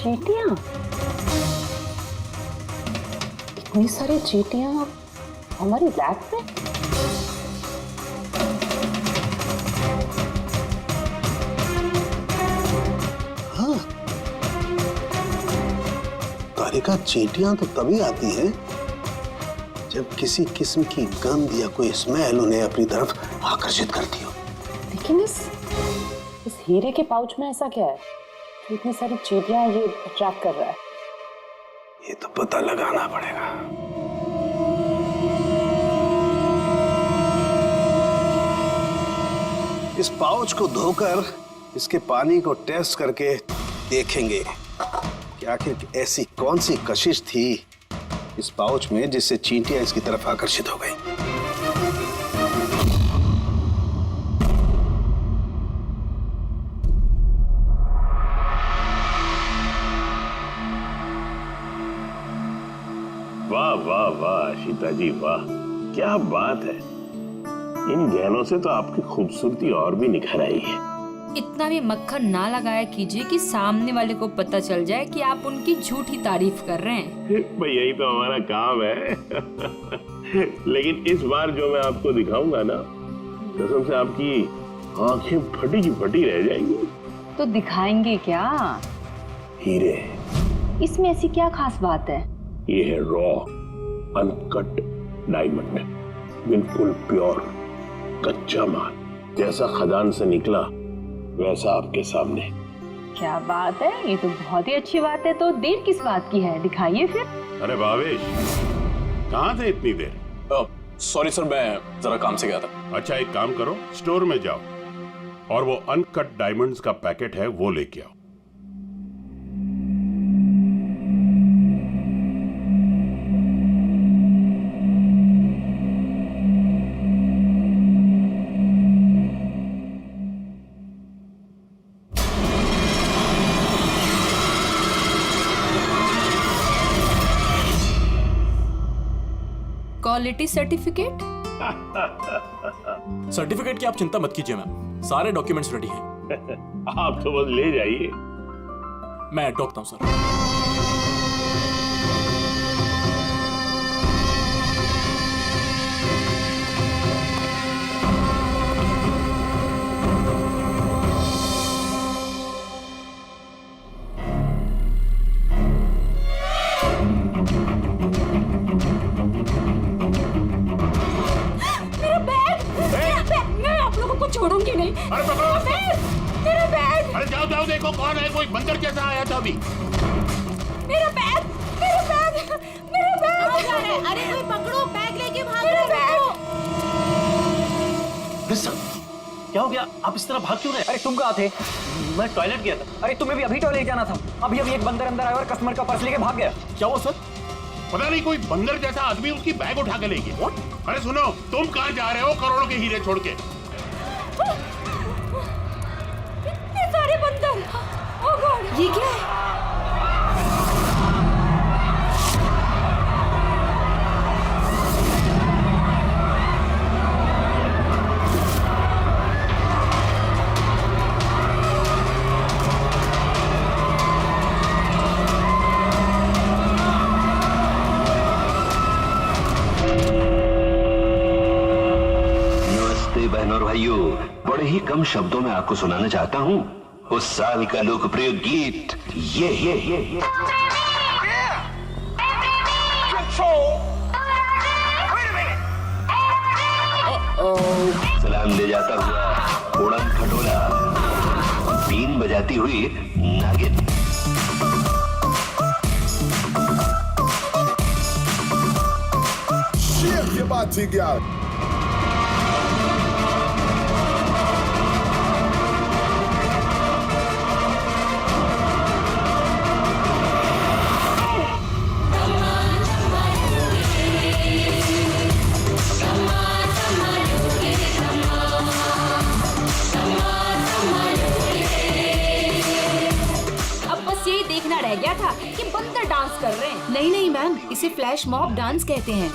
चींटियां? इतनी सारी चींटियां हमारी लैब में? हाँ, कालिका, चींटियां तो तभी आती हैं जब किसी किस्म की गंध या कोई स्मेल उन्हें अपनी तरफ आकर्षित करती हो। लेकिन इस हीरे के पाउच में ऐसा क्या है कि इतनी सारी चींटियां ये अट्रैक्ट कर रहा है? ये तो पता लगाना पड़ेगा। इस पाउच को धोकर इसके पानी को टेस्ट करके देखेंगे कि आखिर ऐसी कौन सी कशिश थी इस पाउच में जिससे चींटियां इसकी तरफ आकर्षित हो गई। वाह वाह वाह सीता जी, वाह क्या बात है। इन गहनों से तो आपकी खूबसूरती और भी निखर आई है। इतना भी मक्खन ना लगाया कीजिए कि सामने वाले को पता चल जाए कि आप उनकी झूठी तारीफ कर रहे हैं। भाई यही तो हमारा काम है। लेकिन इस बार जो मैं आपको दिखाऊंगा ना, कसम से आपकी आंखें फटी की फटी रह जाएंगी। तो दिखाएंगे क्या? हीरे। इसमें ऐसी क्या खास बात है? ये है रॉ अनकट डायमंड, बिल्कुल प्योर कच्चा माल, जैसा खदान से निकला वैसा आपके सामने। क्या बात है, ये तो बहुत ही अच्छी बात है। तो देर किस बात की है, दिखाइए फिर। अरे भावेश, कहाँ थे इतनी देर? सॉरी सर, मैं जरा काम से गया था। अच्छा एक काम करो, स्टोर में जाओ और वो अनकट डायमंड्स का पैकेट है वो लेके आओ। Quality certificate? सर्टिफिकेट की आप चिंता मत कीजिए मैम, सारे डॉक्यूमेंट्स रेडी हैं। आप तो बस ले जाइए। मैं टोकता हूँ सर। छोड़ूंगी नहीं। अरे मेरा बैग! अरे जाओ जाओ, देखो कौन है, कोई बंदर जैसा आया था अभी। मेरा बैग! मेरा बैग! मेरा बैग! कहाँ जा रहे हैं? अरे कोई पकड़ो, बैग लेके भाग रहे हैं। क्या हो गया? आप इस तरह भाग क्यों रहे? अरे तुम कहाँ थे? मैं टॉयलेट गया था। अरे तुम्हें भी अभी टॉयलेट जाना था। अभी एक बंदर अंदर आया और कस्टमर का पर्स लेके भाग गया। क्या हुआ सर? पता नहीं, कोई बंदर जैसा आदमी उसकी बैग उठा के ले गया। अरे सुनो, तुम कहाँ जा रहे हो करोड़ों के हीरे छोड़ के? इतने सारे बंदर! ओह गॉड, ये क्या है? बहनों और भाइयों, बड़े ही कम शब्दों में आपको सुनाना चाहता हूँ उस साल का लोकप्रिय गीत ये। सलाम ले जाता हुआ उड़न खटोला, बीन बजाती हुई नागिन। Shake your body, girl. रह गया था कि बंदर डांस कर रहे हैं। नहीं मैम, इसे फ्लैश मॉब डांस कहते हैं।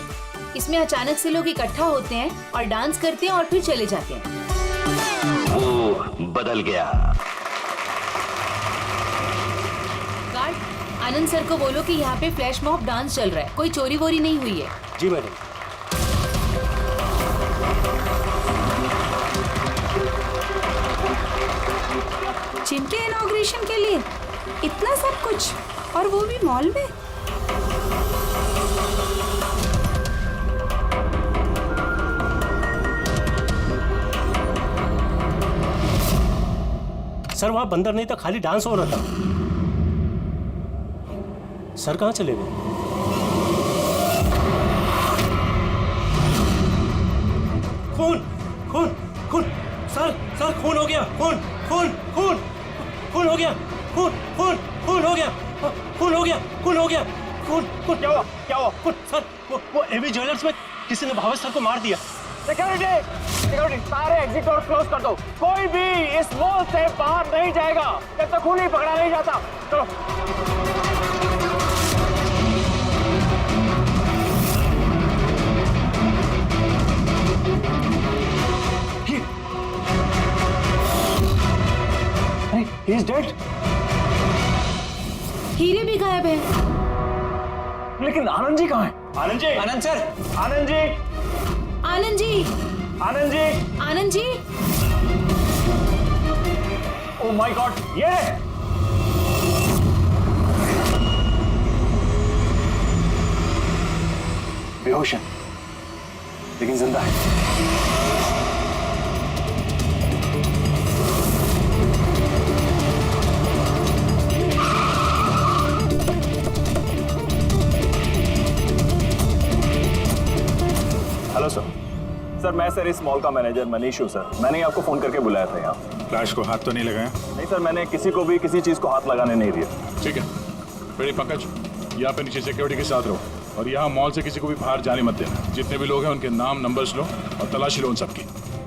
इसमें अचानक से लोग इकट्ठा होते हैं और डांस करते हैं और फिर चले जाते हैं। वो बदल गया। गार्ड आनंद सर को बोलो कि यहाँ पे फ्लैश मॉब डांस चल रहा है, कोई चोरी वोरी नहीं हुई है। जी मैडम। जिम के इनॉग्रेशन के लिए इतना सब कुछ, और वो भी मॉल में। सर वहां बंदर नहीं था, खाली डांस हो रहा था। सर कहाँ चले गए? खून खून खून, सर सर खून हो गया, खून खून खून खून हो गया, खून खून खून हो गया, खून हो गया, खून हो गया, खून खून। क्या हुआ, क्या हुआ? खून सर, वो एवी ज्वेलर्स में किसी ने भावेश सर को मार दिया। सिक्योरिटी सिक्योरिटी, सारे एग्जिट डोर क्लोज कर दो। कोई भी इस मॉल से बाहर नहीं जाएगा जब तक खून ही पकड़ा नहीं जाता। चलो। He is dead. हीरे भी गायब है। लेकिन आनंद जी कहाँ हैं? Anand ji, Anand sir, Anand ji, Anand ji, Anand ji, Anand ji. Oh my God, ये है। बेहोश है, लेकिन जिंदा है। हेलो सर, मैं सर इस मॉल का मैनेजर मनीष हूँ सर। मैंने ही आपको फोन करके बुलाया था यहाँ। फ्लैश को हाथ तो नहीं लगाया? नहीं सर, मैंने किसी को भी किसी चीज को हाथ लगाने नहीं दिया। ठीक है, बेटे पंकज, यहाँ पे नीचे सिक्योरिटी के साथ रहो और यहाँ मॉल से किसी को भी बाहर जाने मत देना। जितने भी लोग हैं उनके नाम नंबर्स लो और तलाशी लो उन सबकी।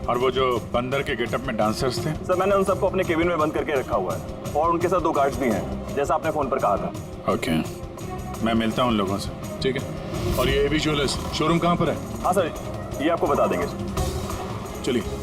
और वो जो बंदर के गेटअप में डांसर्स थे? सर मैंने उन सबको अपने केबिन में बंद करके रखा हुआ है और उनके साथ 2 गार्ड्स भी हैं, जैसा आपने फोन पर कहा था। ओके, मैं मिलता हूँ उन लोगों से। ठीक है, और ये एवी ज्वेलर्स शोरूम कहाँ पर है? हाँ सर, ये आपको बता देंगे। चलिए।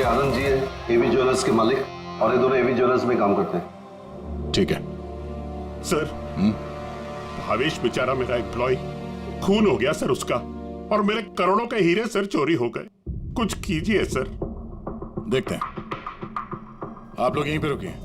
आनंद जी है एवी ज्वेलर्स के मालिक और ये दोनों एवी ज्वेलर्स में काम करते हैं। ठीक है सर। भावेश बेचारा मेरा एम्प्लॉय, खून हो गया सर उसका, और मेरे करोड़ों के हीरे सर चोरी हो गए। कुछ कीजिए सर। देखते हैं, आप लोग यहीं पे रुकिए।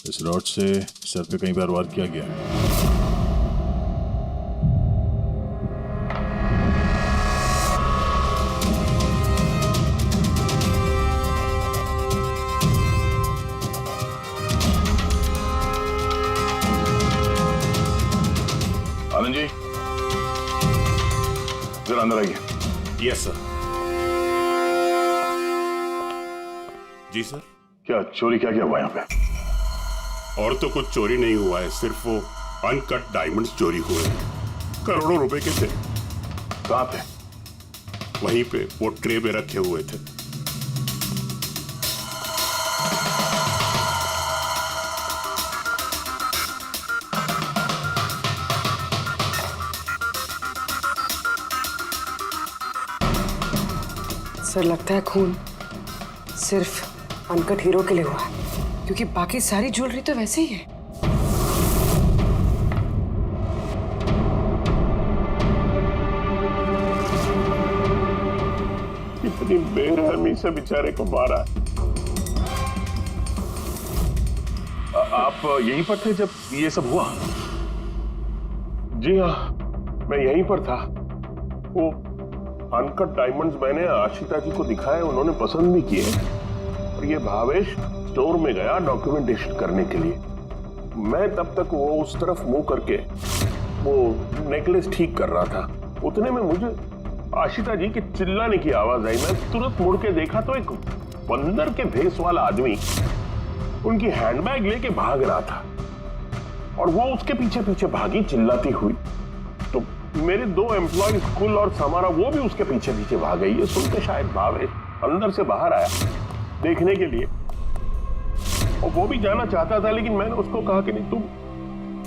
इस रॉड से सर पे कई बार वार किया गया है। आनंद जी, जरा अंदर आइए। Yes sir. जी सर। क्या चोरी क्या हुआ यहाँ पे? और तो कुछ चोरी नहीं हुआ है, सिर्फ वो अनकट डायमंड्स चोरी हुए हैं। करोड़ों रुपए के थे। कहाँ पे? वहीं पे वो ट्रे में रखे हुए थे। सर लगता है खून सिर्फ अनकट हीरो के लिए हुआ है, क्योंकि बाकी सारी ज्वेलरी तो वैसे ही है। गोली से बेचारे को मारा। आप यहीं पर थे जब ये सब हुआ? जी हाँ, मैं यहीं पर था। वो अनकट डायमंड्स मैंने आशिता जी को दिखाए, उन्होंने पसंद भी किए। और ये भावेश स्टोर में गया डॉक्यूमेंटेशन करने के लिए। मैं तब तक वो उस तरफ मुंह करके वो नेकलेस ठीक कर रहा था। उतने में मुझे आशिता जी के चिल्लाने की आवाज आई। मैं तुरंत मुड़ के देखा तो एक बंदर के भेस वाला आदमी उनकी हैंडबैग लेके भाग रहा था और वो उसके पीछे पीछे भागी चिल्लाती हुई। तो मेरे 2 एम्प्लॉइज कुल और समारा वो भी उसके पीछे पीछे भाग गई। ये सुन के शायद भावेश अंदर से बाहर आया देखने के लिए, और वो भी जाना चाहता था, लेकिन मैंने उसको कहा कि नहीं,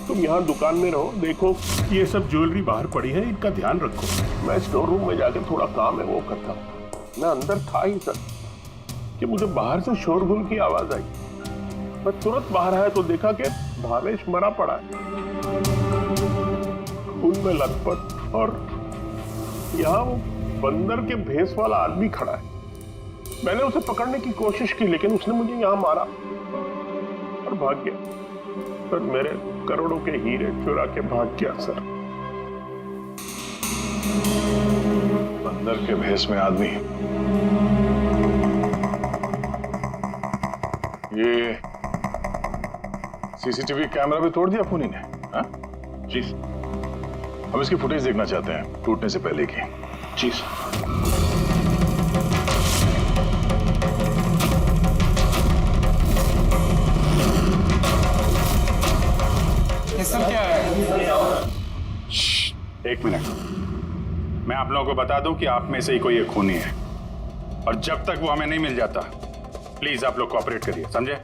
तुम यहाँ दुकान में रहो, देखो ये सब ज्वेलरी बाहर पड़ी है, इनका ध्यान रखो। मैं स्टोर रूम में जाकर थोड़ा काम है वो करता हूँ। मैं अंदर था ही सर कि मुझे बाहर से शोरगुल की आवाज आई। मैं तुरंत बाहर आया तो देखा कि भावेश मरा पड़ा है, खून में लथपथ, और यहाँ वो बंदर के भेस वाला आदमी खड़ा है। मैंने उसे पकड़ने की कोशिश की, लेकिन उसने मुझे यहाँ मारा और भाग गया। सर मेरे करोड़ों के हीरे चुरा के भाग गया सर। बंदर के भेस में आदमी, ये सीसीटीवी कैमरा भी तोड़ दिया खूनी ने? हाँ जी, हम इसकी फुटेज देखना चाहते हैं टूटने से पहले की। जी सर। क्या है? एक मिनट, मैं आप लोगों को बता दूं कि आप में से ही कोई एक खूनी है, और जब तक वो हमें नहीं मिल जाता प्लीज आप लोग कोऑपरेट करिए, समझे?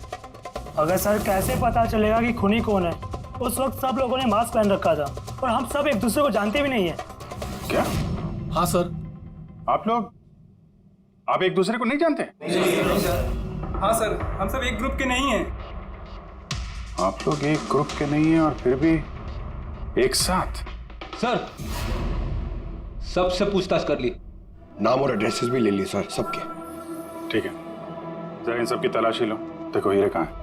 अगर सर कैसे पता चलेगा कि खूनी कौन है? उस वक्त सब लोगों ने मास्क पहन रखा था और हम सब एक दूसरे को जानते भी नहीं है। क्या? हाँ सर। आप एक दूसरे को नहीं जानते? हाँ सर, हम सब एक ग्रुप के नहीं हैं। आप लोग एक ग्रुप के नहीं हैं और फिर भी एक साथ? सर सबसे पूछताछ कर ली, नाम और एड्रेसेस भी ले लिए सर सबके। ठीक है, जरा इन सबकी तलाशी लो, देखो हीरे कहाँ हैं।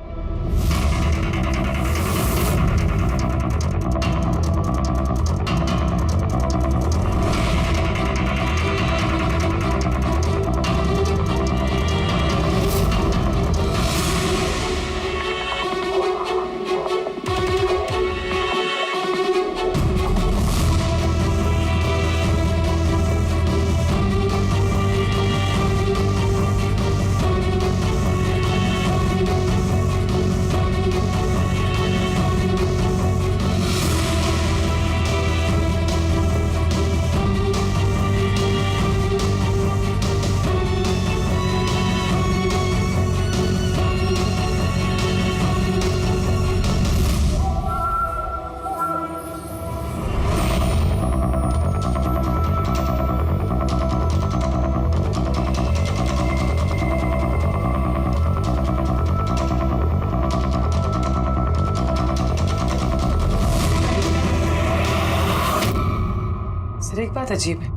एक बात अजीब है,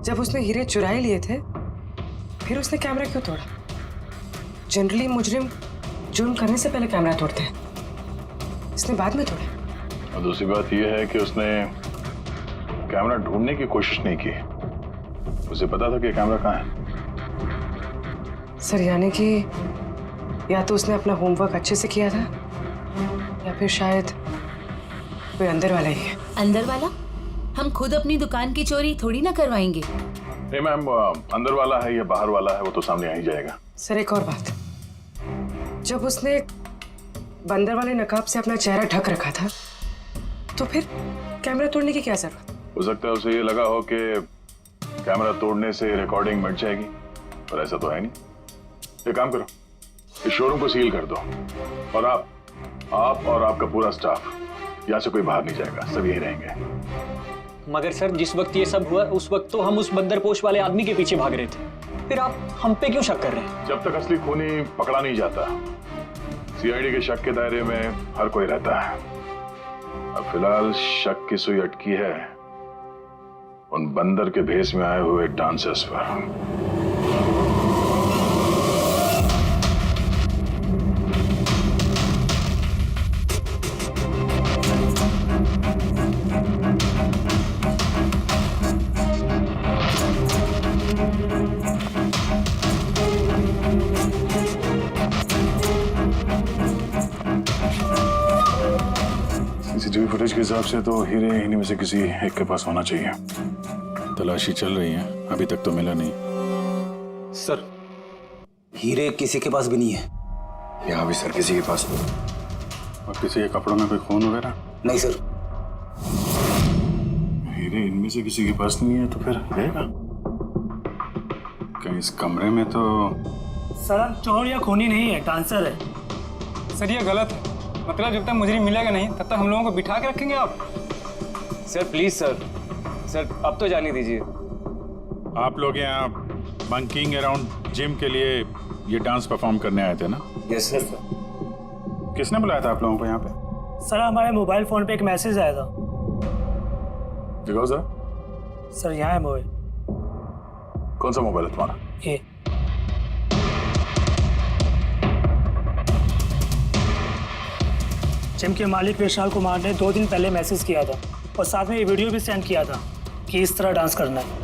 जब उसने हीरे चुराए लिए थे फिर उसने कैमरा क्यों तोड़ा? जनरली मुजरिम जुर्म करने से पहले कैमरा तोड़ते हैं, इसने बाद में तोड़ा। और दूसरी बात यह है कि उसने कैमरा ढूंढने की कोशिश नहीं की, उसे पता था कि कैमरा कहाँ है। सर यानी कि या तो उसने अपना होमवर्क अच्छे से किया था या फिर शायद कोई अंदर वाला ही है। अंदर वाला? हम खुद अपनी दुकान की चोरी थोड़ी ना करवाएंगे। नहीं मैम, अंदर वाला है या बाहर वाला है वो तो सामने आ ही जाएगा। सर एक और बात, जब उसने बंदर वाले नकाब से अपना चेहरा ढक रखा था तो फिर कैमरा तोड़ने की क्या जरूरत? हो सकता है उसे ये लगा हो कि कैमरा तोड़ने से रिकॉर्डिंग मिट जाएगी, पर ऐसा तो है नहीं। एक काम करो, इस शोरूम को सील कर दो और आप और आपका पूरा स्टाफ यहाँ से कोई बाहर नहीं जाएगा, सब यही रहेंगे। मगर सर जिस वक्त ये सब हुआ उस वक्त तो हम उस बंदरपोश वाले आदमी के पीछे भाग रहे थे, फिर आप हम पे क्यों शक कर रहे हैं? जब तक असली खूनी पकड़ा नहीं जाता सीआईडी के शक के दायरे में हर कोई रहता है। अब फिलहाल शक की सुई अटकी है उन बंदर के भेस में आए हुए डांसर्स पर। सीसीटीवी फुटेज के हिसाब से तो हीरे इन्हीं में से किसी एक के पास होना चाहिए। तलाशी चल रही है, अभी तक तो मिला नहीं। सर हीरे किसी के पास भी नहीं है। यहाँ भी सर किसी के पास नहीं। और किसी के कपड़ों में कोई खून वगैरह? नहीं सर। हीरे इनमें से किसी के पास नहीं है तो फिर रहेगा कहीं इस कमरे में तो। सर चोर या खूनी नहीं है, डांसर है। सर ये गलत है, मतलब जब तक मुजरिम मिलेगा नहीं तब तक हम लोगों को बिठा के रखेंगे आप? सर प्लीज सर, अब तो जाने दीजिए। आप लोग यहाँ बंकिंग अराउंड जिम के लिए ये डांस परफॉर्म करने आए थे ना? Yes sir. किसने बुलाया था आप लोगों को यहाँ पे? सर हमारे मोबाइल फोन पे एक मैसेज आया था। दिखाओ सर। सर यहाँ है मोबाइल। कौन सा मोबाइल है तुम्हारा? ये जिम के मालिक विशाल कुमार ने 2 दिन पहले मैसेज किया था और साथ में ये वीडियो भी सेंड किया था कि इस तरह डांस करना है।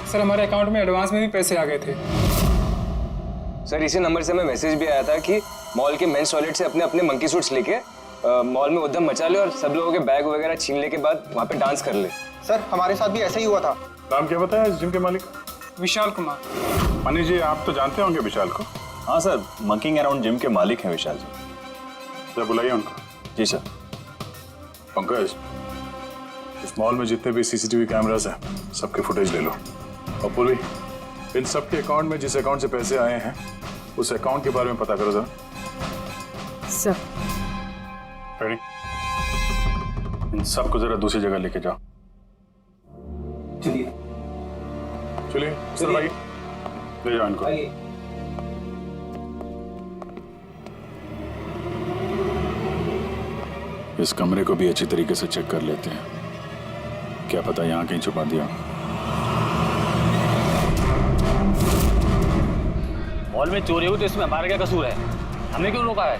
सर हमारे अकाउंट में एडवांस में भी पैसे आ गए थे। सर इसी नंबर से हमें मैसेज भी आया था कि मॉल के मेंस टॉयलेट से अपने अपने मंकी सूट्स लेके मॉल में उद्यम मचा ले और सब लोगों के बैग वगैरह छीनने के बाद वहाँ पे डांस कर ले। सर हमारे साथ भी ऐसा ही हुआ था। नाम क्या बताया इस जिम के मालिक? विशाल कुमार। मनीष जी आप तो जानते होंगे विशाल को? हाँ सर, मंकिंग अराउंड जिम के मालिक हैं विशाल जी। सर बुलाइए उनको। जी सर। पंकज, इस मॉल में जितने भी सीसीटीवी कैमरास हैं सबके फुटेज ले लो। और पूर्वी, इन सब के अकाउंट में जिस अकाउंट से पैसे आए हैं उस अकाउंट के बारे में पता करो जरा। Sir ready? इन सबको जरा दूसरी जगह लेके जाओ। चलिए चलिए सर भाई, ले जाओ इनको। इस कमरे को भी अच्छी तरीके से चेक कर लेते हैं, क्या पता यहाँ कहीं छुपा दिया। मॉल में चोरी हुई तो इसमें हमारा क्या कसूर है? हमने क्यों रोका है?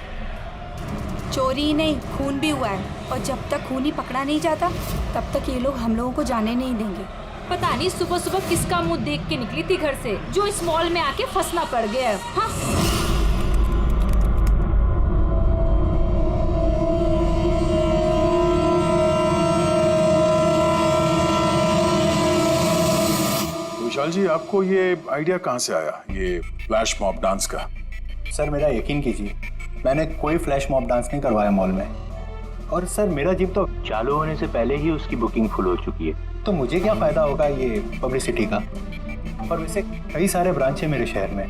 चोरी ही नहीं, खून भी हुआ है और जब तक खून ही पकड़ा नहीं जाता तब तक ये लोग हम लोगों को जाने नहीं देंगे। पता नहीं सुबह सुबह किसका मुंह देख के निकली थी घर से जो इस मॉल में आके फंसना पड़ गया है। हाँ? विशाल जी आपको ये आइडिया कहाँ से आया, ये फ्लैश मॉब डांस का? सर मेरा यकीन कीजिए, मैंने कोई फ्लैश मॉब डांस नहीं करवाया मॉल में। और सर मेरा जिम तो चालू होने से पहले ही उसकी बुकिंग फुल हो चुकी है, तो मुझे क्या फायदा होगा ये पब्लिसिटी का। और वैसे कई सारे ब्रांच है मेरे शहर में।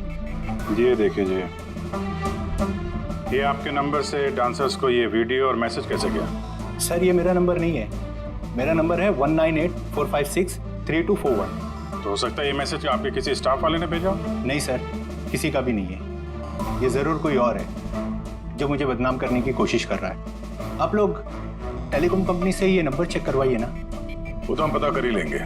ये देखिए जी, ये आपके नंबर से डांसर्स को ये वीडियो और मैसेज कैसे गया? सर ये मेरा नंबर नहीं है, मेरा नंबर है 1984563241। तो हो सकता है ये मैसेज आपके किसी स्टाफ वाले ने भेजा? नहीं सर, किसी का भी नहीं है। ये जरूर कोई और है जो मुझे बदनाम करने की कोशिश कर रहा है। आप लोग टेलीकॉम कंपनी से ये नंबर चेक करवाइए ना। वो तो हम पता कर ही लेंगे,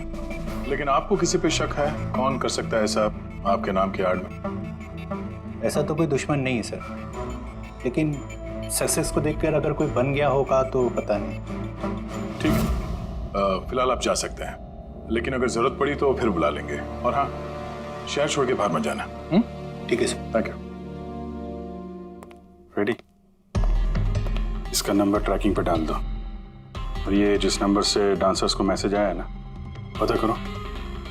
लेकिन आपको किसी पे शक है? कौन कर सकता है ऐसा आपके नाम की आड़ में? ऐसा तो कोई दुश्मन नहीं है सर, लेकिन सक्सेस को देखकर अगर कोई बन गया होगा तो पता नहीं। ठीक है, फिलहाल आप जा सकते हैं, लेकिन अगर जरूरत पड़ी तो फिर बुला लेंगे। और हाँ, शहर छोड़ के बाहर मत जाना। ठीक है सर। Thank you. रेडी? इसका नंबर ट्रैकिंग पे डाल दो और ये जिस नंबर से डांसर्स को मैसेज आया है ना, पता करो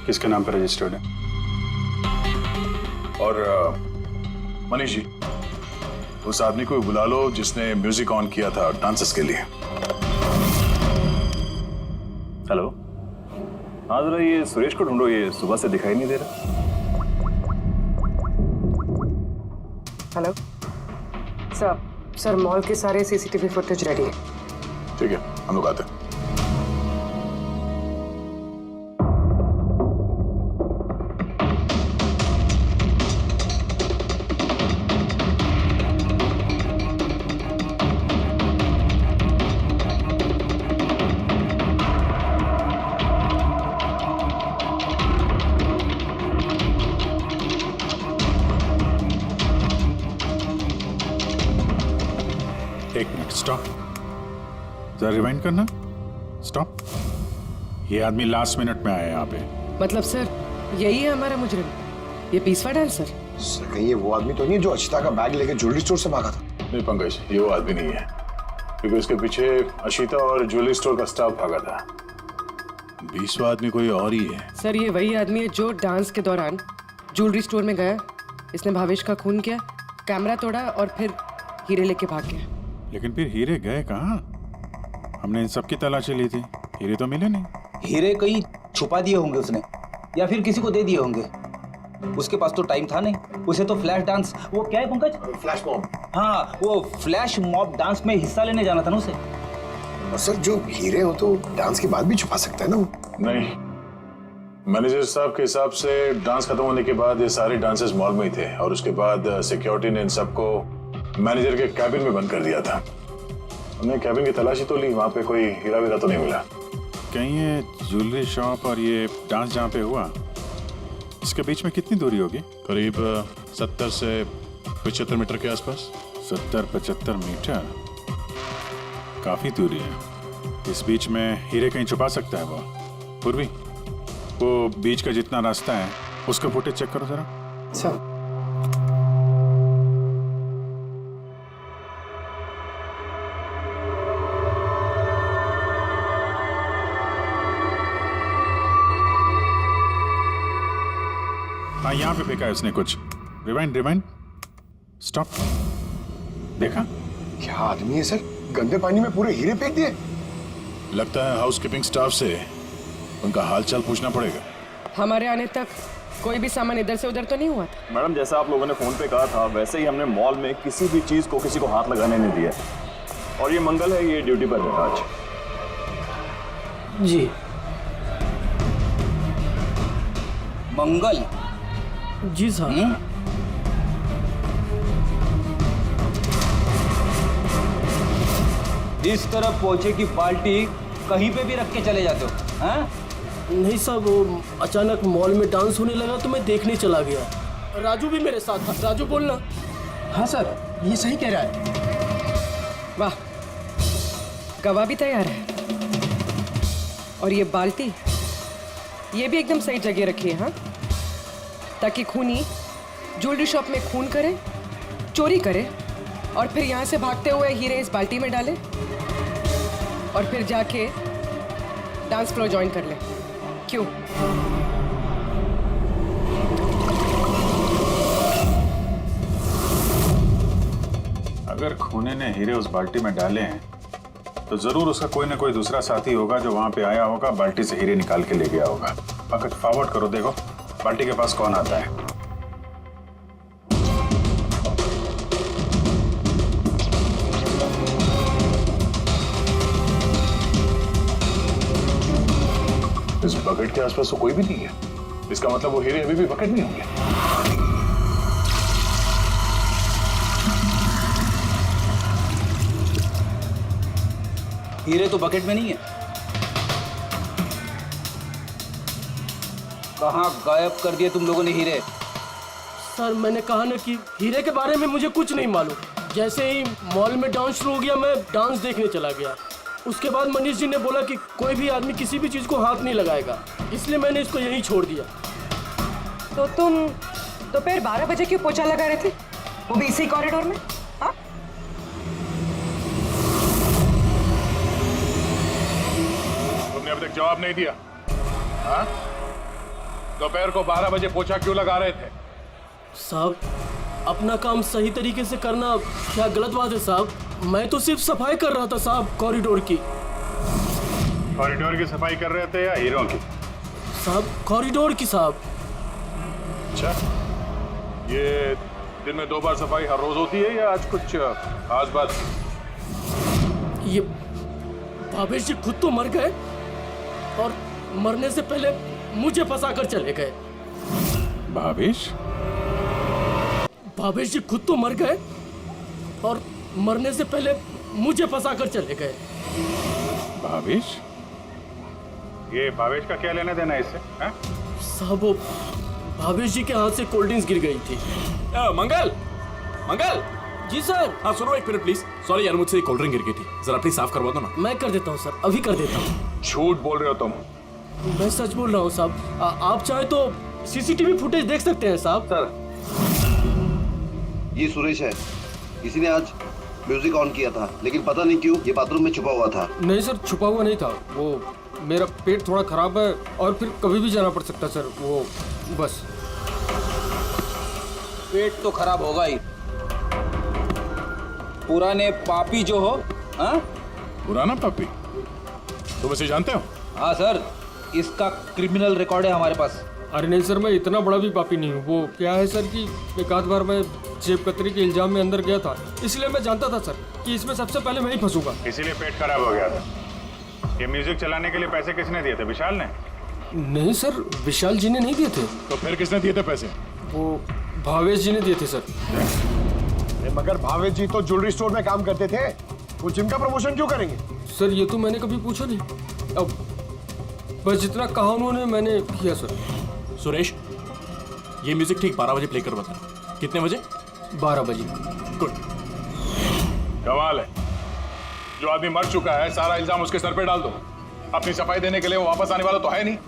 किसके नाम पे रजिस्टर्ड है। और मनीष जी, उस आदमी को बुला लो जिसने म्यूजिक ऑन किया था डांसर्स के लिए। हेलो, हाँ जरा ये सुरेश को ढूंढो, ये सुबह से दिखाई नहीं दे रहा। हेलो सर, मॉल के सारे सीसीटीवी फुटेज रेडी है। ठीक है, हम लोग आते हैं। एक मिनट, स्टॉप। जरा रिवाइंड करना। स्टॉप। ये आदमी लास्ट मिनट में आया यहाँ पे। मतलब सर यही है हमारा मुजरिम, ये पीसवा डांसर? सर कहीं ये वो आदमी तो नहीं है जो अशिता का बैग लेके ज्वेलरी स्टोर से भागा था? नहीं पंकज, ये वो आदमी नहीं है, क्योंकि उसके पीछे अशिता और ज्वेलरी स्टोर का स्टाफ भागा था। 20वां आदमी कोई और ही है। सर ये वही आदमी है जो डांस के दौरान ज्वेलरी स्टोर में गया, इसने भावेश का खून किया, कैमरा तोड़ा और फिर हीरे लेके भाग गया। लेकिन फिर हीरे गए कहाँ? हमने इन सब की तलाशी ली थी, हीरे तो मिले नहीं। हीरे कहीं छुपा दिए होंगे उसने, या फिर किसी को दे दिए होंगे। उसके पास तो टाइम था नहीं, उसे तो फ्लैश डांस, वो क्या है पंकज? Flash mob. हाँ, वो फ्लैश मॉब डांस में हिस्सा लेने जाना था ना उसे। और सर जो हीरे हो तो डांस के बाद भी छुपा सकता है ना वो? नहीं, मैनेजर साहब के हिसाब से डांस खत्म होने के बाद ये सारे डांसर्स मॉल में ही थे और उसके बाद सिक्योरिटी ने इन सबको मैनेजर के कैबिन में बंद कर दिया था। हमने कैबिन की तलाशी तो ली, वहाँ पे कोई हीरा वीरा तो नहीं मिला। कहीं ये ज्वेलरी शॉप और ये डांस जहाँ पे हुआ, इसके बीच में कितनी दूरी होगी? करीब 70 से 75 मीटर के आसपास। 70-75 मीटर, काफी दूरी है। इस बीच में हीरे कहीं छुपा सकता है वो। पूर्वी, वो बीच का जितना रास्ता है उसका फुटेज चेक करो जरा। सर हाँ, यहाँ पे फेंका है उसने कुछ। Rewind, stop. देखा? क्या आदमी है सर, गंदे पानी में पूरे हीरे फेंक दिए। लगता है हाउसकीपिंग स्टाफ से उनका हालचाल पूछना पड़ेगा। हमारे आने तक कोई भी सामान इधर से उधर तो नहीं हुआ था? मैडम जैसा आप लोगों ने फोन पे कहा था वैसे ही हमने मॉल में किसी भी चीज को किसी को हाथ लगाने नहीं दिया। और ये मंगल है, ये ड्यूटी पर है आज। जी मंगल? जी सर। इस तरफ पहुंचे की बाल्टी कहीं पे भी रख के चले जाते हो? हाँ? नहीं साहब, वो अचानक मॉल में डांस होने लगा तो मैं देखने चला गया। राजू भी मेरे साथ था। राजू बोलना। हाँ सर, ये सही कह रहा है। वाह, गवाह भी तैयार है। और ये बाल्टी, ये भी एकदम सही जगह रखी है। हाँ, ताकि खूनी ज्वेलरी शॉप में खून करे, चोरी करे और फिर यहाँ से भागते हुए हीरे इस बाल्टी में डाले और फिर जाके डांस फ्लोर ज्वाइन कर ले। क्यों? अगर खूनी ने हीरे उस बाल्टी में डाले हैं तो जरूर उसका कोई ना कोई दूसरा साथी होगा जो वहां पे आया होगा, बाल्टी से हीरे निकाल के ले गया होगा। पंकज फॉरवर्ड करो, देखो बाल्टी के पास कौन आता है। इस बकेट के आसपास तो कोई भी नहीं है। इसका मतलब वो हीरे अभी भी बकेट में होंगे। हीरे तो बकेट में नहीं है। कहाँ गायब कर दिए तुम लोगों ने हीरे? सर मैंने कहा ना कि हीरे के बारे में मुझे कुछ नहीं मालूम। जैसे ही मॉल में डांस शुरू हो गया मैं डांस देखने चला गया। उसके बाद मनीष जी ने बोला कि कोई भी आदमी किसी भी चीज को हाथ नहीं लगाएगा, इसलिए मैंने इसको यहीं छोड़ दिया। तो तुम दोपहर 12 बजे क्यों पोछा लगा रहे थे, वो भी इसी कॉरिडोर में? हाँ? तुमने अभी तक जवाब नहीं दिया। हाँ? दोपहर को 12 बजे पोछा क्यों लगा रहे थे? साहब, अपना काम सही तरीके से करना क्या गलत बात है साहब? मैं तो सिर्फ सफाई कर रहा था साहब, कॉरिडोर की। कॉरिडोर की सफाई कर रहे थे या हीरों की? साहब कॉरिडोर की साहब। अच्छा, ये दिन में 2 बार सफाई हर रोज होती है या आज कुछ खास बात? ये भावेश जी खुद तो मर गए और मरने से पहले मुझे फंसाकर चले गए। भावेश जी खुद तो मर गए और मरने से पहले मुझे फंसाकर चले गए। भावेश? ये भावेश का क्या लेना देना इससे? साहब वो भावेश जी के हाथ से कोल्ड ड्रिंक्स गिर गई थी। मंगल, जी सर। हाँ सुनो एक मिनट प्लीज। सॉरी यार, मुझसे कोल्ड ड्रिंक गिर गई थी, जरा प्लीज साफ करवा दो ना। मैं कर देता हूँ सर, अभी कर देता हूँ। झूठ बोल रहे हो तुम? मैं सच बोल रहा हूँ साहब। आप चाहे तो सीसीटीवी फुटेज देख सकते हैं साहब। सर, ये सुरेश है। किसी ने आज म्यूजिक ऑन किया था, लेकिन पता नहीं क्यों ये बाथरूम में छुपा हुआ था। नहीं सर, छुपा हुआ नहीं था। वो मेरा पेट थोड़ा खराब है और फिर कभी भी जाना पड़ सकता सर, वो बस। पेट तो खराब होगा ही। पुराने पापी जो हो। हाँ? पुराना पापी? तुम इसे जानते हो? हाँ सर, इसका क्रिमिनल रिकॉर्ड है हमारे पास। अरे नहीं सर, मैं इतना बड़ा भी पापी नहीं हूँ। वो क्या है सर कि एक आध बार मैं जेब कतरी के इल्जाम में अंदर गया था, इसलिए मैं जानता था सर कि इसमें सबसे पहले मैं ही फंसूंगा। इसीलिए पेट खराब हो गया था। ये म्यूजिक चलाने के लिए पैसे किसने दिए थे? विशाल ने? नहीं सर, विशाल जी ने नहीं दिए थे। तो फिर किसने दिए थे पैसे? वो भावेश जी ने दिए थे सर। मगर भावेश जी तो ज्वेलरी स्टोर में काम करते थे, वो जिम का प्रमोशन क्यों करेंगे? सर ये तो मैंने कभी पूछा नहीं। अब बस जितना कहा उन्होंने मैंने किया सर। सुरेश, ये म्यूजिक ठीक 12 बजे प्ले कर बता। कितने बजे? 12 बजे। गुड। कमाल है, जो आदमी मर चुका है सारा इल्जाम उसके सर पे डाल दो। अपनी सफाई देने के लिए वो वापस आने वाला तो है नहीं।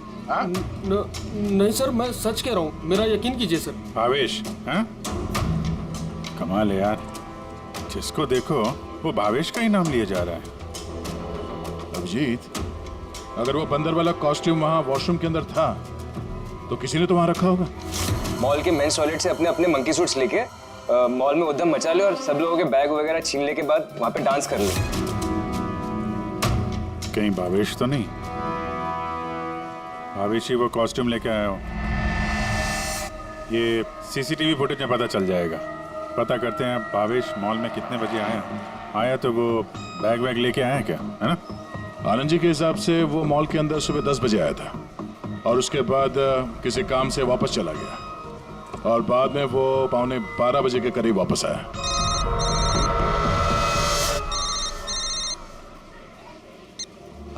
नहीं सर, मैं सच कह रहा हूँ, मेरा यकीन कीजिए सर। भावेश? हाँ? कमाल है यार, जिसको देखो वो भावेश का ही नाम लिया जा रहा है। अभिजीत, अगर वो बंदर वाला कॉस्ट्यूम वहाँ वॉशरूम के अंदर था तो किसी ने तो वहाँ रखा होगा। मॉल के मेंस टॉयलेट से अपने अपने मंकी सूट्स लेके मॉल में उद्यम मचा ले और सब लोगों के बैग वगैरह छीनने के बाद वहाँ पे डांस कर ले। कहीं भावेश तो नहीं? भावेश ही वो कॉस्ट्यूम लेके आया हो। ये सीसीटीवी फुटेज में पता चल जाएगा। पता करते हैं भावेश मॉल में कितने बजे आया तो वो बैग वैग लेके आया क्या, है ना? आनंद जी के हिसाब से वो मॉल के अंदर सुबह 10 बजे आया था और उसके बाद किसी काम से वापस चला गया और बाद में वो 11:15 बजे के करीब वापस आया।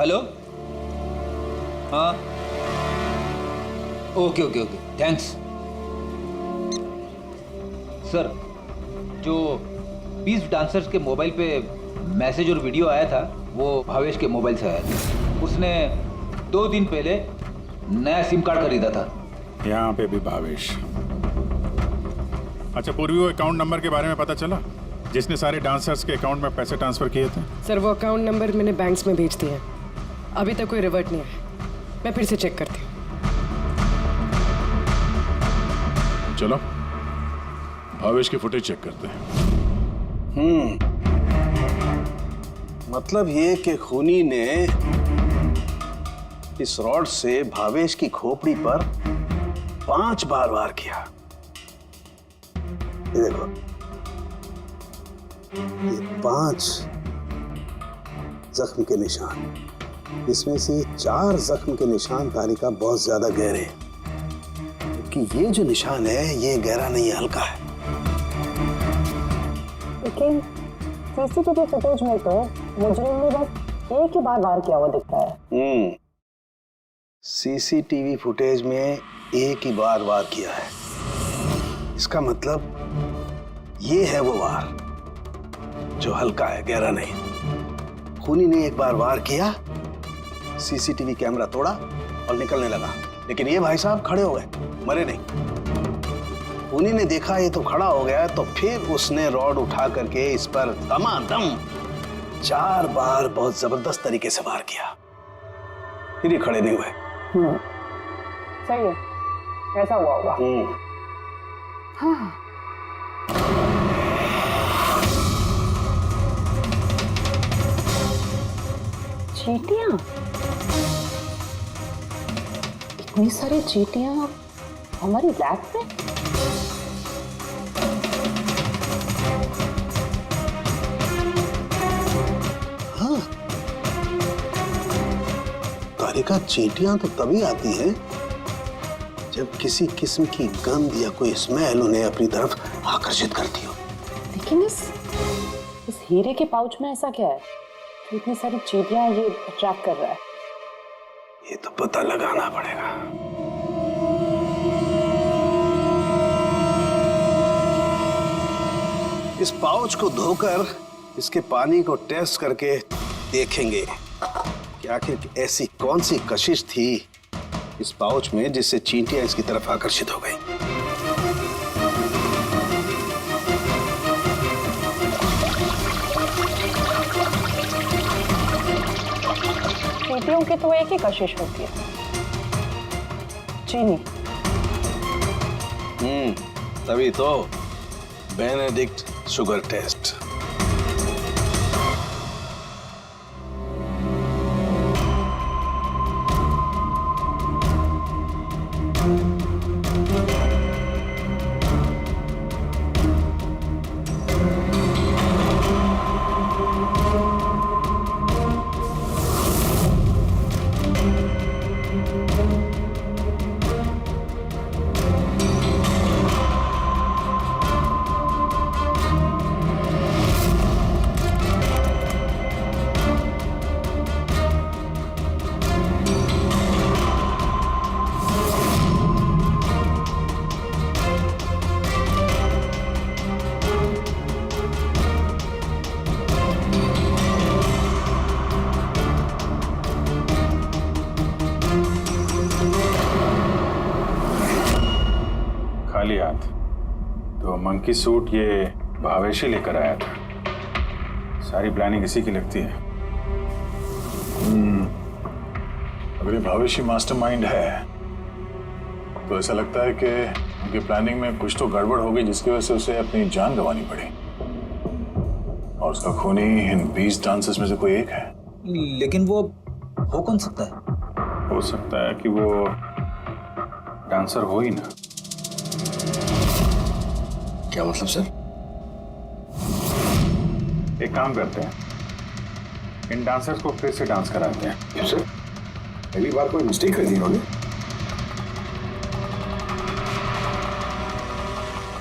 हेलो? हाँ, okay okay okay, thanks sir. जो 20 डांसर्स के मोबाइल पे मैसेज और वीडियो आया था वो भावेश के मोबाइल से आया था। उसने 2 दिन पहले नया सिम कार्ड खरीदा था। यहाँ पे भी भावेश। अच्छा पूर्वी, वो अकाउंट नंबर के बारे में पता चला जिसने सारे डांसर्स के अकाउंट में पैसे ट्रांसफर किए थे? सर वो अकाउंट नंबर मैंने बैंक्स में भेज दिए हैं, अभी तक कोई रिवर्ट नहीं आया। मैं फिर से चेक करती हूँ। चलो भावेश की फुटेज चेक करते हैं। मतलब ये कि खूनी ने इस रॉड से भावेश की खोपड़ी पर 5 बार वार किया। ये देखो, ये 5 जख्म के निशान, इसमें से 4 जख्म के निशान तारिका बहुत ज्यादा गहरे हैं, क्योंकि ये जो निशान है ये गहरा नहीं है, हल्का है। लेकिन सीसीटीवी फुटेज में तो मुजरिम ने बस एक ही बार वार किया हुआ दिखता है। सीसीटीवी फुटेज में एक ही बार वार किया है, इसका मतलब ये है वो वार जो हल्का है, गहरा नहीं। खूनी ने एक बार वार किया, सीसीटीवी कैमरा तोड़ा और निकलने लगा, लेकिन ये भाई साहब खड़े हो गए, मरे नहीं। खूनी ने देखा ये तो खड़ा हो गया, तो फिर उसने रॉड उठा करके इस पर दमादम 4 बार बहुत जबरदस्त तरीके से वार किया, फिर ये खड़े नहीं हुए। सही है, ऐसा हुआ होगा। हाँ। चींटियां, इतनी सारी चींटियां हमारी रैक पे। हाँ, तारिका, चींटियां तो तभी आती हैं जब किसी किस्म की गंध या कोई स्मेल उन्हें अपनी तरफ आकर्षित करती हो। लेकिन इस हीरे के पाउच में ऐसा क्या है, इतनी सारी चींटियां ये अट्रैक्ट कर रहा है? ये तो पता लगाना पड़ेगा। इस पाउच को धोकर इसके पानी को टेस्ट करके देखेंगे कि आखिर ऐसी कौन सी कशिश थी इस पाउच में जिससे चींटियां इसकी तरफ आकर्षित हो गई। चींटियों की तो एक ही कशिश होती है, चीनी। तभी तो बेनेडिक्ट शुगर टेस्ट। खाली हाथ तो मंकी सूट ये भावेश ही लेकर आया था। सारी प्लानिंग इसी की लगती है। अगर ये भावेश ही मास्टरमाइंड है तो ऐसा लगता है कि उनकी प्लानिंग में कुछ तो गड़बड़ हो गई जिसकी वजह से उसे अपनी जान गंवानी पड़ी। और उसका खूनी इन 20 डांसर्स में से कोई एक है। लेकिन वो हो कौन सकता है? हो सकता है कि वो डांसर हो ही ना। क्या मतलब सर? एक काम करते हैं, इन डांसर्स को फिर से डांस कराते हैं। सर पहली बार कोई मिस्टेक कर दी इन्होंने।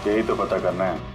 यही तो पता करना है।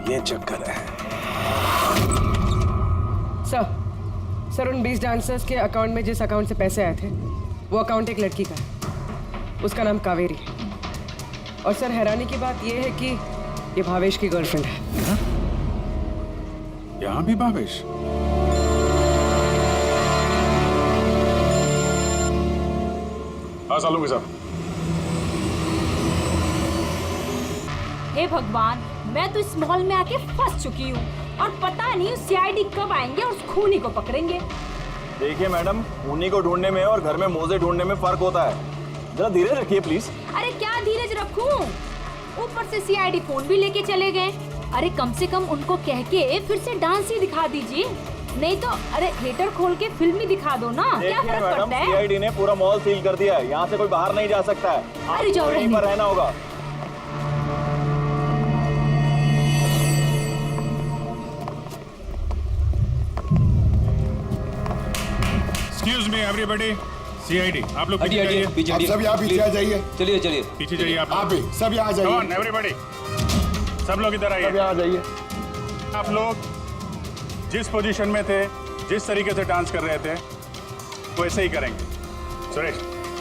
ये चक्कर है। सर उन 20 डांसर्स के अकाउंट में जिस अकाउंट से पैसे आए थे वो अकाउंट एक लड़की का है। उसका नाम कावेरी है। और सर हैरानी की बात यह है कि ये भावेश की गर्लफ्रेंड है। यहाँ भी भावेश? हाँ सालूंगी साहब। हे भगवान, मैं तो इस मॉल में आके फंस चुकी हूँ और पता नहीं उस सीआईडी कब आएंगे और उस खूनी को पकड़ेंगे। देखिए मैडम, खूनी को ढूंढने में और घर में मोजे ढूंढने में फर्क होता है। जरा धीरे रखिए प्लीज। अरे क्या धीरज रखूं? ऊपर से सीआईडी फोन भी लेके चले गए। अरे कम से कम उनको कह के फिर से डांस ही दिखा दीजिए, नहीं तो अरे थिएटर खोल के फिल्म ही दिखा दो ना। क्या फर्क पड़ता है? सीआईडी ने पूरा मॉल सील कर दिया है, यहाँ से कोई बाहर नहीं जा सकता है। अरे जाओ, यहीं पर रहना होगा। Excuse me everybody, CID, आप लोग पीछे जाइए। आप सब यहाँ पीछे आ जाइए। चलिए चलिए पीछे जाइए। आप भी सब यहाँ जाइए। Come on everybody, सब लोग इधर आइए। सब यहाँ जाइए। आप लोग जिस पोजीशन में थे, जिस तरीके से डांस कर रहे थे, वैसे ही करेंगे। सुरेश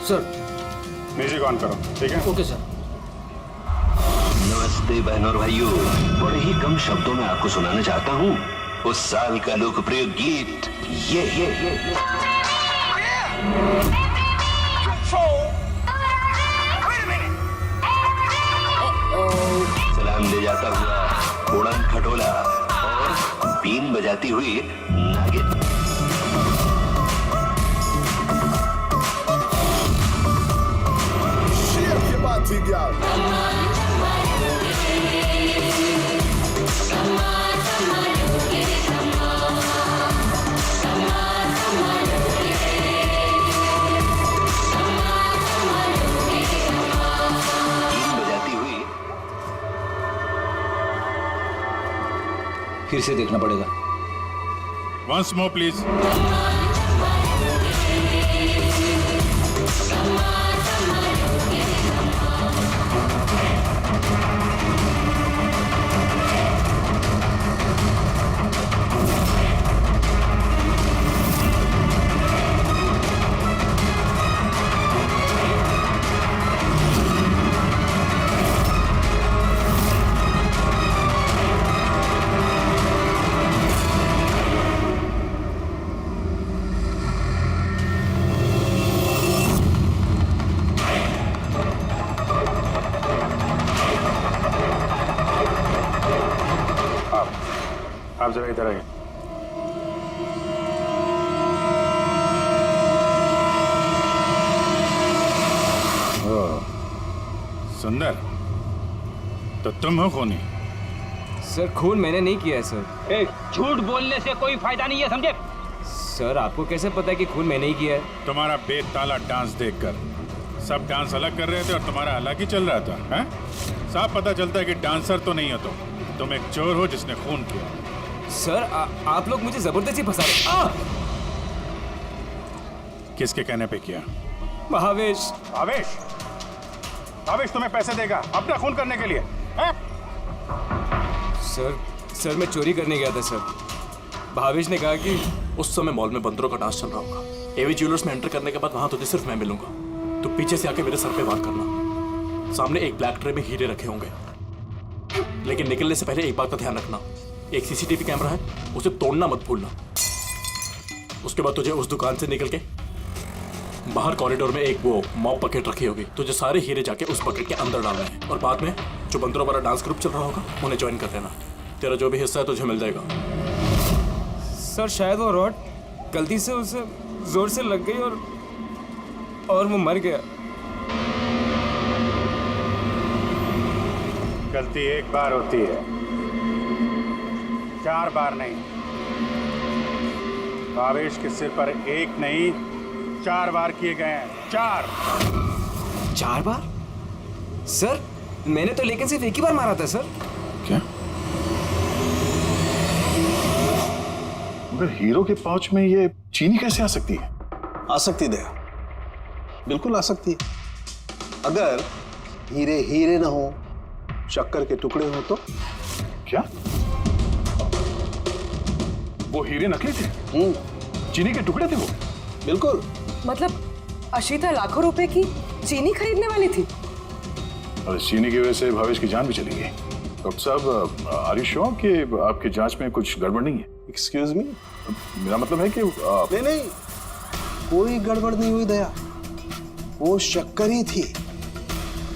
सर, म्यूजिक ऑन करो। ठीक है? Okay sir. नमस्ते बहनों और भाइयों, बड़े ही कम शब्दों में आपको सुनाना चाहता हूँ उस साल का लोकप्रिय गीत ये। सलाम ले जाता हुआ उड़न खटोला और बीन बजाती हुई नागिन। ये बात थी क्या? फिर से देखना पड़ेगा। Once more please. आप जरा इधर आइए। सुंदर, तो तुम हो खूनी? सर खून मैंने नहीं किया है सर। झूठ बोलने से कोई फायदा नहीं है, समझे? सर आपको कैसे पता है कि खून मैंने ही किया है? तुम्हारा बेताला डांस देखकर सब डांस अलग कर रहे थे और तुम्हारा अलग ही चल रहा था, हैं? साफ पता चलता है कि डांसर तो नहीं हो तुम एक चोर हो जिसने खून किया। सर आप लोग मुझे जबरदस्ती फंसा रहे। किसके कहने पे किया? भावेश। भावेश? भावेश तुम्हें पैसे देगा अपना खून करने के लिए, हैं? सर मैं चोरी करने गया था सर। भावेश ने कहा कि उस समय मॉल में बंदरों का डांस चल रहा होगा। एवी ज्वेलर्स में एंटर करने के बाद वहां तुझे सिर्फ मैं मिलूंगा। तो पीछे से आके मेरे सर पे वार करना। सामने एक ब्लैक ट्रे में हीरे रखे होंगे, लेकिन निकलने से पहले एक बात का ध्यान रखना, एक सीसीटीवी कैमरा है, उसे तोड़ना मत भूलना। उसके बाद तुझे उस दुकान से निकल के बाहर कॉरिडोर में एक वो मॉप बकेट रखी होगी, तुझे सारे हीरे जाके उस बकेट के अंदर डालने हैं और बाद में जो बंदरों वाला डांस ग्रुप चल रहा होगा उन्हें ज्वाइन कर लेना। तेरा जो भी हिस्सा है तुझे मिल जाएगा। सर शायद वो रॉड गलती से उसे जोर से लग गई और वो मर गया। गलती एक बार होती है, 4 बार नहीं। भावेश के सिर पर एक नहीं 4 बार किए गए हैं। 4 बार? सर मैंने तो लेकिन सिर्फ एक ही बार मारा था सर। क्या? मगर हीरो के पाउच में ये चीनी कैसे आ सकती है? आ सकती दया, बिल्कुल आ सकती है। अगर हीरे हीरे ना हो, शक्कर के टुकड़े हो तो? क्या वो हीरे नकली थे? चीनी के टुकड़े थे वो? बिल्कुल। मतलब अशीता लाखों रुपए की चीनी खरीदने वाली थी? और चीनी की वजह से भावेश की जान भी चली गई। डॉक्टर साहब, आर यू श्योर कि आपकी जांच में कुछ गड़बड़ नहीं है? Excuse me? मेरा मतलब है कि नहीं, कोई गड़बड़ नहीं हुई दया, वो शक्कर ही थी।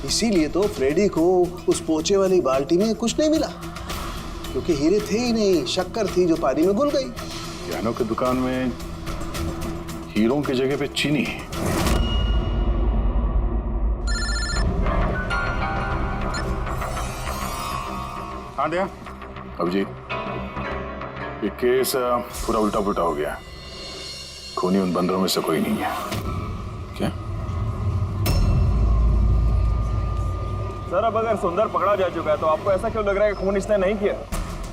इसीलिए तो फ्रेडी को उस पोचे वाली बाल्टी में कुछ नहीं मिला, क्योंकि हीरे थे ही नहीं, शक्कर थी जो पानी में घुल गई। गहनों की दुकान में हीरों की जगह पे चीनी है। हाँ दया। अब जी ये केस पूरा उल्टा पुल्टा हो गया। खूनी उन बंदरों में से कोई नहीं है। क्या? सर अब अगर सुंदर पकड़ा जा चुका है तो आपको ऐसा क्यों लग रहा है कि खून इसने नहीं किया?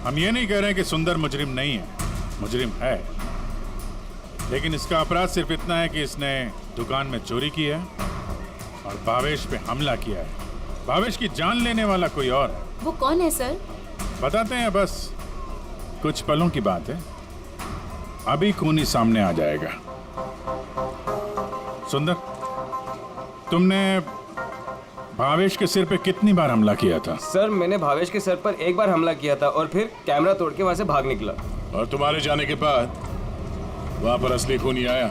हम ये नहीं कह रहे हैं कि सुंदर मुजरिम नहीं है, मुजरिम है, लेकिन इसका अपराध सिर्फ इतना है कि इसने दुकान में चोरी की है और भावेश पे हमला किया है। भावेश की जान लेने वाला कोई और है। वो कौन है सर? बताते हैं, बस कुछ पलों की बात है, अभी खूनी सामने आ जाएगा। सुंदर, तुमने भावेश के सिर पे कितनी बार हमला किया था? सर मैंने भावेश के सर पर एक बार हमला किया था और फिर कैमरा तोड़ के वहां से भाग निकला। और तुम्हारे जाने के बाद वहां पर असली खूनी आया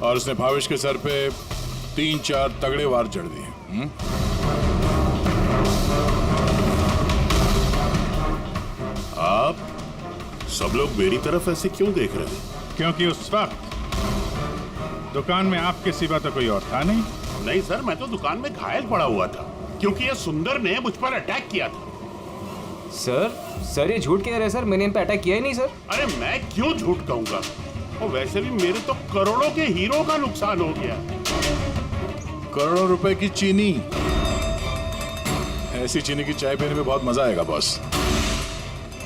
और उसने भावेश के सर पे 3-4 तगड़े वार जड़ दिए। आप सब लोग मेरी तरफ ऐसे क्यों देख रहे हैं? क्योंकि उस वक्त दुकान में आपके सिवा तो कोई और था नहीं। नहीं सर, मैं तो दुकान में घायल पड़ा हुआ था क्योंकि ये सुंदर ने मुझ पर अटैक किया था। सर ये झूठ कह रहे हैं सर, मैंने इन पे अटैक किया ही नहीं सर। अरे मैं क्यों झूठ कहूंगा, और वैसे भी मेरे तो करोड़ों के हीरो का नुकसान हो गया। करोड़ों रुपए की चीनी, ऐसी चीनी की चाय पीने में बहुत मजा आएगा बॉस।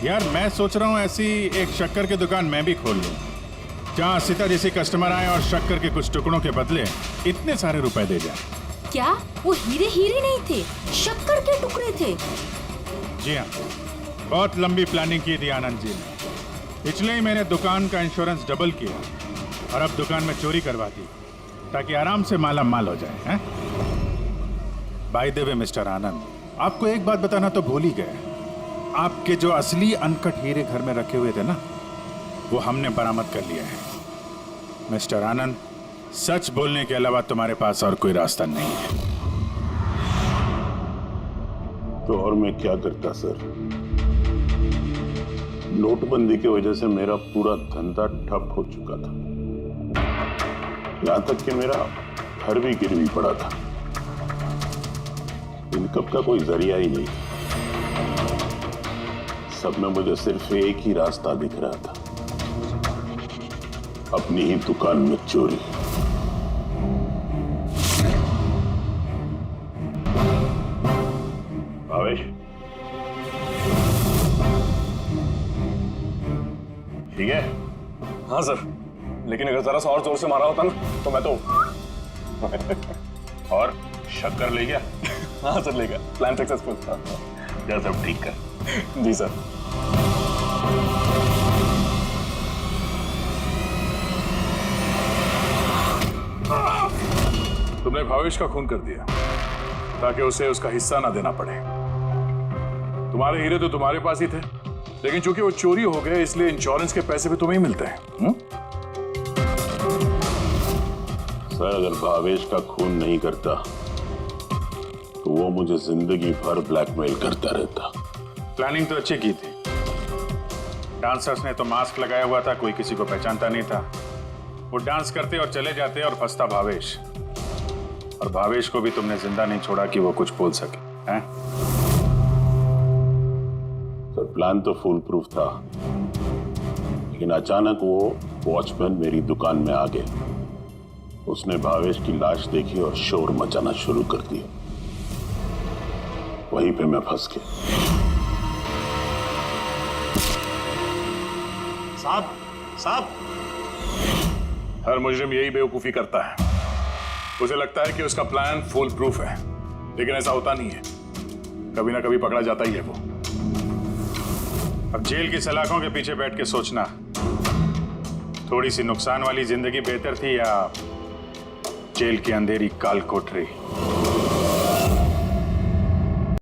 यार मैं सोच रहा हूँ ऐसी एक शक्कर की दुकान मैं भी खोल लूँ, जहाँ सीता जैसे कस्टमर आए और शक्कर के कुछ टुकड़ों के बदले इतने सारे रुपए दे जाए। क्या वो हीरे हीरे नहीं थे, शक्कर के टुकड़े थे? जी हाँ, बहुत लंबी प्लानिंग की थी आनंद जी ने। इसलिए ही मैंने दुकान का इंश्योरेंस डबल किया और अब दुकान में चोरी करवा दी ताकि आराम से माला माल हो जाए। बाय द वे मिस्टर आनंद, आपको एक बात बताना तो भूल ही गए, आपके जो असली अनकट हीरे घर में रखे हुए थे ना, वो हमने बरामद कर लिया है। मिस्टर आनंद, सच बोलने के अलावा तुम्हारे पास और कोई रास्ता नहीं है। तो और मैं क्या करता सर? नोटबंदी की वजह से मेरा पूरा धंधा ठप हो चुका था, यहां तक कि मेरा घर भी गिरवी पड़ा था। इनकम का कोई जरिया ही नहीं, सब में मुझे सिर्फ एक ही रास्ता दिख रहा था, अपनी ही दुकान में चोरी। भावेश, ठीक है? हाँ सर, लेकिन अगर जरा सा और जोर से मारा होता ना तो मैं तो और शक्कर ले गया? हाँ सर, ले गया। प्लान सक्सेसफुल था। जा सब ठीक कर। जी सर। तुमने भावेश का खून कर दिया ताकि उसे उसका हिस्सा ना देना पड़े। तुम्हारे हीरे तो तुम्हारे पास ही थे, लेकिन चूंकि वो चोरी हो गए इसलिए इंश्योरेंस के पैसे भी तुम्हें ही मिलते हैं। सर, अगर भावेश का खून नहीं करता तो वो मुझे जिंदगी भर ब्लैकमेल करता रहता। प्लानिंग तो अच्छी की थी। डांसर्स ने तो मास्क लगाया हुआ था, कोई किसी को पहचानता नहीं था। वो डांस करते और चले जाते और फंसता भावेश, और भावेश को भी तुमने जिंदा नहीं छोड़ा कि वो कुछ बोल सके, हैं? सर, प्लान तो फुल प्रूफ था, लेकिन अचानक वो वॉचमैन मेरी दुकान में आ गया। उसने भावेश की लाश देखी और शोर मचाना शुरू कर दिया। वहीं पे मैं फंस गया। साहब, हर मुजरिम यही बेवकूफी करता है। उसे लगता है कि उसका प्लान फुल प्रूफ है, लेकिन ऐसा होता नहीं है। कभी ना कभी पकड़ा जाता ही है वो। अब जेल की सलाखों के पीछे बैठ के सोचना, थोड़ी सी नुकसान वाली जिंदगी बेहतर थी या जेल की अंधेरी काल कोठरी?